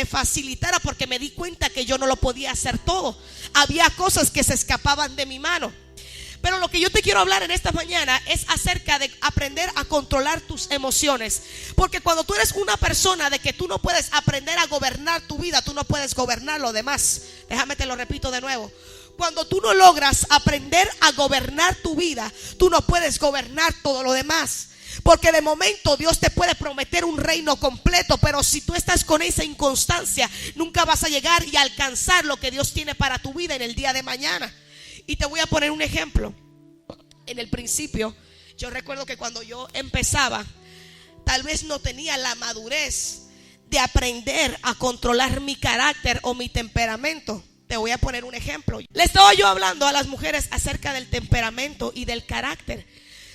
me facilitara, porque me di cuenta que yo no lo podía hacer todo. Había cosas que se escapaban de mi mano. Pero lo que yo te quiero hablar en esta mañana es acerca de aprender a controlar tus emociones. Porque cuando tú eres una persona de que tú no puedes aprender a gobernar tu vida, tú no puedes gobernar lo demás. Déjame te lo repito de nuevo. Cuando tú no logras aprender a gobernar tu vida, tú no puedes gobernar todo lo demás. Porque de momento Dios te puede prometer un reino completo, pero si tú estás con esa inconstancia, nunca vas a llegar y alcanzar lo que Dios tiene para tu vida en el día de mañana. Y te voy a poner un ejemplo. En el principio, yo recuerdo que cuando yo empezaba, tal vez no tenía la madurez de aprender a controlar mi carácter o mi temperamento. Te voy a poner un ejemplo. Le estaba yo hablando a las mujeres acerca del temperamento y del carácter.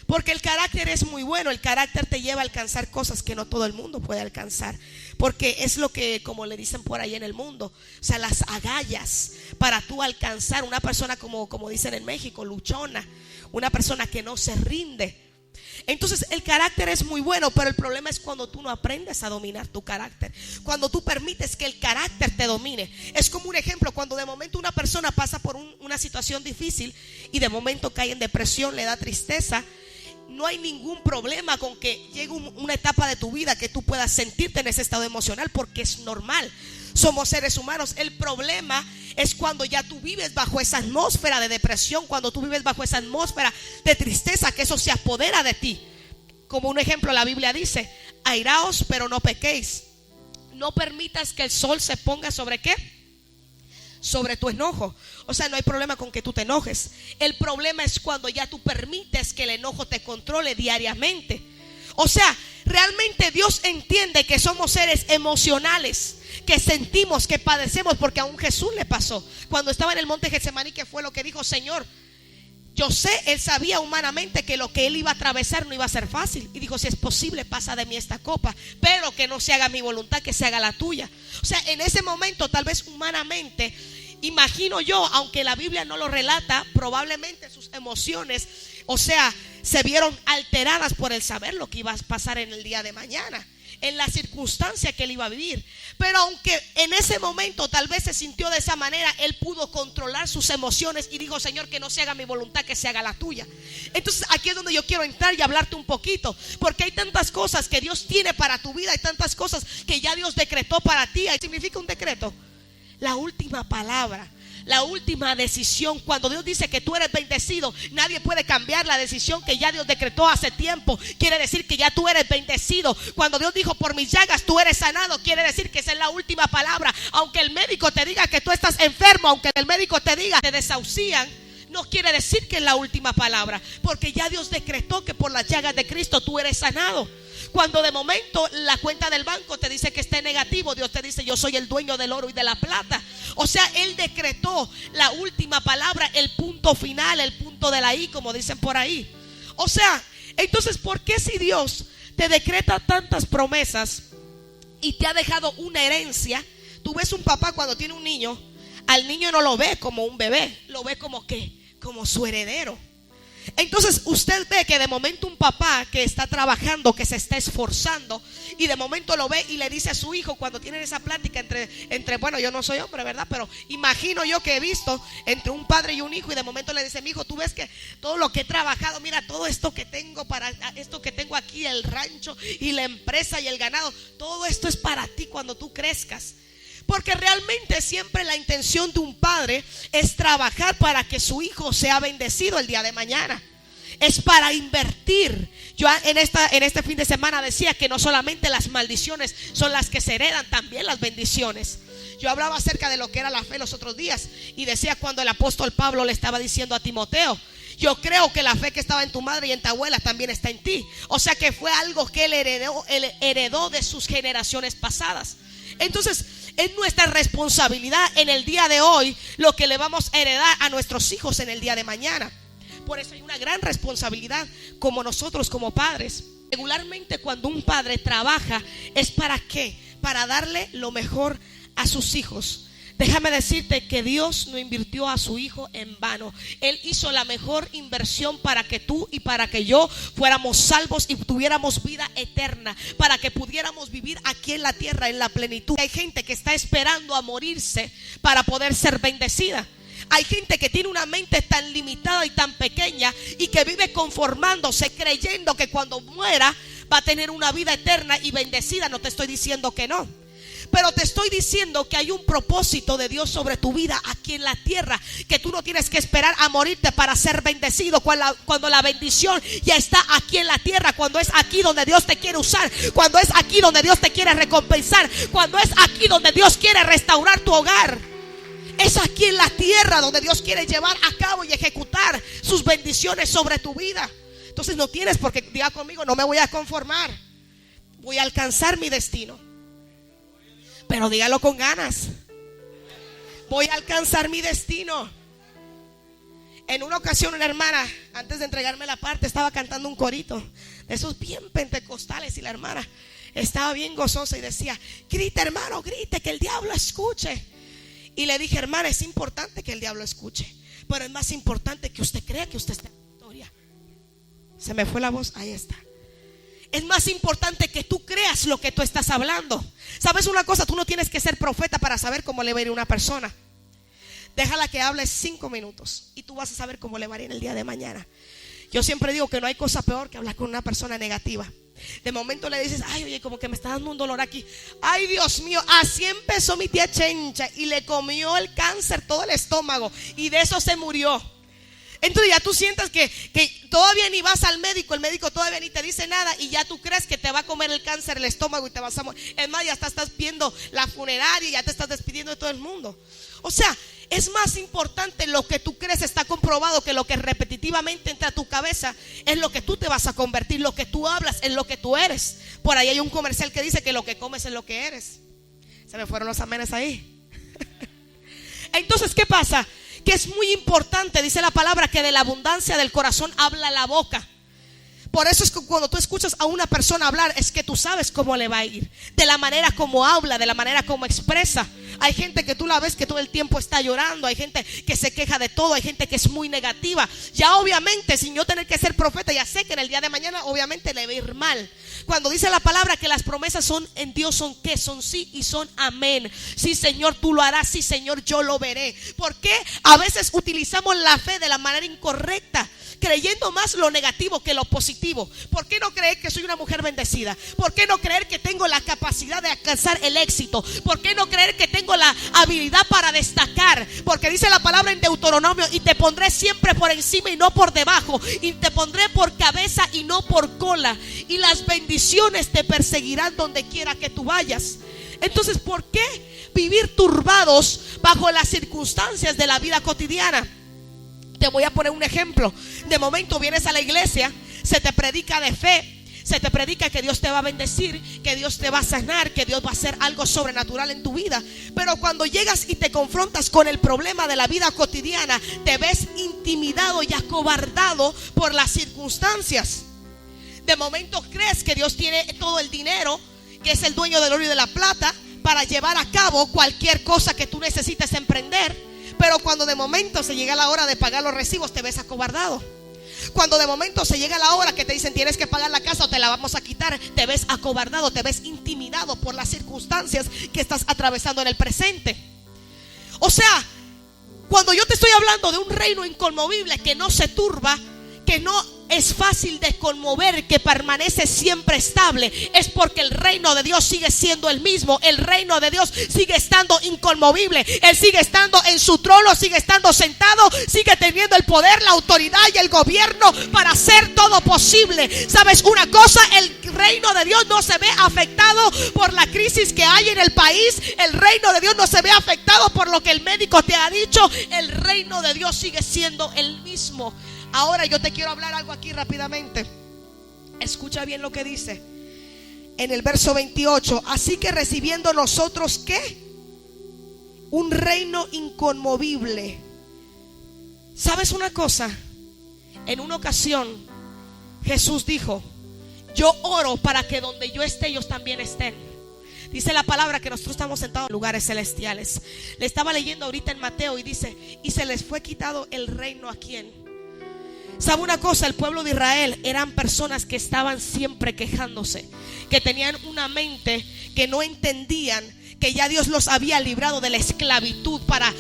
Porque el carácter es muy bueno. El carácter te lleva a alcanzar cosas que no todo el mundo puede alcanzar. Porque es lo que, como le dicen por ahí en el mundo, o sea, las agallas para tú alcanzar una persona como dicen en México, luchona. Una persona que no se rinde. Entonces el carácter es muy bueno, pero el problema es cuando tú no aprendes a dominar tu carácter. Cuando tú permites que el carácter te domine. Es como un ejemplo, cuando de momento una persona pasa por una situación difícil y de momento cae en depresión, le da tristeza. No hay ningún problema con que llegue una etapa de tu vida que tú puedas sentirte en ese estado emocional, porque es normal. Somos seres humanos. El problema es cuando ya tú vives bajo esa atmósfera de depresión, cuando tú vives bajo esa atmósfera de tristeza, que eso se apodera de ti. Como un ejemplo, la Biblia dice: airaos, pero no pequéis. No permitas que el sol se ponga sobre ¿qué? Sobre tu enojo. O sea, no hay problema con que tú te enojes. El problema es cuando ya tú permites que el enojo te controle diariamente. O sea, realmente Dios entiende que somos seres emocionales, que sentimos, que padecemos, porque aún Jesús le pasó. Cuando estaba en el monte Getsemaní, ¿qué fue lo que dijo? Señor, yo sé, él sabía humanamente que lo que él iba a atravesar no iba a ser fácil. Y dijo: si es posible, pasa de mí esta copa, pero que no se haga mi voluntad, que se haga la tuya. O sea, en ese momento, tal vez humanamente, imagino yo, aunque la Biblia no lo relata, probablemente sus emociones, o sea, se vieron alteradas por el saber lo que iba a pasar en el día de mañana, en la circunstancia que él iba a vivir. Pero aunque en ese momento tal vez se sintió de esa manera, él pudo controlar sus emociones y dijo: Señor, que no se haga mi voluntad, que se haga la tuya. Entonces aquí es donde yo quiero entrar y hablarte un poquito, porque hay tantas cosas que Dios tiene para tu vida, hay tantas cosas que ya Dios decretó para ti. ¿Qué significa un decreto? La última palabra, la última decisión. Cuando Dios dice que tú eres bendecido, nadie puede cambiar la decisión que ya Dios decretó hace tiempo. Quiere decir que ya tú eres bendecido. Cuando Dios dijo: por mis llagas tú eres sanado, quiere decir que esa es la última palabra. Aunque el médico te diga que tú estás enfermo, aunque el médico te diga que te desahucian, no quiere decir que es la última palabra, porque ya Dios decretó que por las llagas de Cristo tú eres sanado. Cuando de momento la cuenta del banco te dice que está en negativo, Dios te dice: yo soy el dueño del oro y de la plata. O sea, Él decretó la última palabra, el punto final, el punto de la I, como dicen por ahí. O sea, entonces, ¿por qué si Dios te decreta tantas promesas y te ha dejado una herencia? Tú ves un papá cuando tiene un niño, al niño no lo ve como un bebé, lo ve como ¿qué? Como su heredero. Entonces usted ve que de momento un papá que está trabajando, que se está esforzando, y de momento lo ve y le dice a su hijo, cuando tienen esa plática entre bueno, yo no soy hombre, ¿verdad? Pero imagino yo que he visto entre un padre y un hijo, y de momento le dice: mi hijo, tú ves que todo lo que he trabajado, mira todo esto que tengo, para esto que tengo aquí, el rancho y la empresa y el ganado, todo esto es para ti cuando tú crezcas. Porque realmente siempre la intención de un padre es trabajar para que su hijo sea bendecido el día de mañana. Es para invertir. Yo en este fin de semana decía que no solamente las maldiciones son las que se heredan, también las bendiciones. Yo hablaba acerca de lo que era la fe los otros días y decía, cuando el apóstol Pablo le estaba diciendo a Timoteo: yo creo que la fe que estaba en tu madre y en tu abuela también está en ti. O sea que fue algo que él heredó de sus generaciones pasadas. Entonces es nuestra responsabilidad en el día de hoy lo que le vamos a heredar a nuestros hijos en el día de mañana. Por eso hay una gran responsabilidad como nosotros como padres. Regularmente cuando un padre trabaja, ¿es para qué? Para darle lo mejor a sus hijos. Déjame decirte que Dios no invirtió a su hijo en vano. Él hizo la mejor inversión para que tú y para que yo fuéramos salvos y tuviéramos vida eterna, para que pudiéramos vivir aquí en la tierra en la plenitud. Hay gente que está esperando a morirse para poder ser bendecida. Hay gente que tiene una mente tan limitada y tan pequeña y que vive conformándose, creyendo que cuando muera va a tener una vida eterna y bendecida. No te estoy diciendo que no, pero te estoy diciendo que hay un propósito de Dios sobre tu vida aquí en la tierra, que tú no tienes que esperar a morirte para ser bendecido, cuando la bendición ya está aquí en la tierra, cuando es aquí donde Dios te quiere usar, cuando es aquí donde Dios te quiere recompensar, cuando es aquí donde Dios quiere restaurar tu hogar. Es aquí en la tierra donde Dios quiere llevar a cabo y ejecutar sus bendiciones sobre tu vida. Entonces no tienes por qué, diga conmigo, no me voy a conformar, voy a alcanzar mi destino. Pero dígalo con ganas, voy a alcanzar mi destino. En una ocasión una hermana, antes de entregarme la parte, estaba cantando un corito de esos bien pentecostales, y la hermana estaba bien gozosa y decía: grite, hermano, grite, que el diablo escuche. Y le dije: hermana, es importante que el diablo escuche, pero es más importante que usted crea que usted está en victoria. Se me fue la voz, ahí está. Es más importante que tú creas lo que tú estás hablando. ¿Sabes una cosa? Tú no tienes que ser profeta para saber cómo le va a ir a una persona. Déjala que hable 5 minutos y tú vas a saber cómo le va a ir el día de mañana. Yo siempre digo que no hay cosa peor que hablar con una persona negativa. De momento le dices: ay, oye, como que me está dando un dolor aquí. Ay, Dios mío, así empezó mi tía Chencha y le comió el cáncer todo el estómago y de eso se murió. Entonces ya tú sientas que todavía ni vas al médico, el médico todavía ni te dice nada y ya tú crees que te va a comer el cáncer el estómago y te vas a morir. Es más, ya estás viendo la funeraria y ya te estás despidiendo de todo el mundo. O sea, es más importante lo que tú crees. Está comprobado que lo que repetitivamente entra a tu cabeza es lo que tú te vas a convertir. Lo que tú hablas es lo que tú eres. Por ahí hay un comercial que dice que lo que comes es lo que eres. Se me fueron los amenes ahí. Entonces, ¿qué pasa? Que es muy importante, dice la palabra, que de la abundancia del corazón habla la boca. Por eso es que cuando tú escuchas a una persona hablar, es que tú sabes cómo le va a ir, de la manera como habla, de la manera como expresa. Hay gente que tú la ves que todo el tiempo está llorando, hay gente que se queja de todo, hay gente que es muy negativa. Ya obviamente, sin yo tener que ser profeta, ya sé que en el día de mañana obviamente le va a ir mal. Cuando dice la palabra que las promesas son en Dios, son ¿qué? Son sí y son amén. Sí, Señor, tú lo harás. Sí, Señor, yo lo veré. ¿Por qué? A veces utilizamos la fe de la manera incorrecta, creyendo más lo negativo que lo positivo. ¿Por qué no creer que soy una mujer bendecida? ¿Por qué no creer que tengo la capacidad de alcanzar el éxito? ¿Por qué no creer que tengo la habilidad para destacar? Porque dice la palabra en Deuteronomio: y te pondré siempre por encima y no por debajo, y te pondré por cabeza y no por cola, y las bendiciones te perseguirán donde quiera que tú vayas. Entonces, ¿por qué vivir turbados bajo las circunstancias de la vida cotidiana? Te voy a poner un ejemplo. De momento vienes a la iglesia, se te predica de fe, se te predica que Dios te va a bendecir, que Dios te va a sanar, que Dios va a hacer algo sobrenatural en tu vida. Pero cuando llegas y te confrontas con el problema de la vida cotidiana, te ves intimidado y acobardado por las circunstancias. De momento crees que Dios tiene todo el dinero, que es el dueño del oro y de la plata, para llevar a cabo cualquier cosa que tú necesites emprender. Pero cuando de momento se llega la hora de pagar los recibos, te ves acobardado. Cuando de momento se llega la hora que te dicen tienes que pagar la casa o te la vamos a quitar, te ves acobardado, te ves intimidado por las circunstancias que estás atravesando en el presente. O sea, cuando yo te estoy hablando de un reino inconmovible que no se turba, que no es fácil de conmover, que permanece siempre estable, es porque el reino de Dios sigue siendo el mismo. El reino de Dios sigue estando inconmovible. Él sigue estando en su trono, sigue estando sentado, sigue teniendo el poder, la autoridad y el gobierno para hacer todo posible. ¿Sabes una cosa? El reino de Dios no se ve afectado por la crisis que hay en el país. El reino de Dios no se ve afectado por lo que el médico te ha dicho. El reino de Dios sigue siendo el mismo. Ahora yo te quiero hablar algo aquí rápidamente. Escucha bien lo que dice en el verso 28. Así que recibiendo nosotros ¿qué? Un reino inconmovible. ¿Sabes una cosa? En una ocasión Jesús dijo: yo oro para que donde yo esté ellos también estén. Dice la palabra que nosotros estamos sentados en lugares celestiales. Le estaba leyendo ahorita en Mateo y dice: y se les fue quitado el reino ¿a quién? ¿Sabe una cosa? El pueblo de Israel eran personas que estaban siempre quejándose, que tenían una mente que no entendían que ya Dios los había librado de la esclavitud para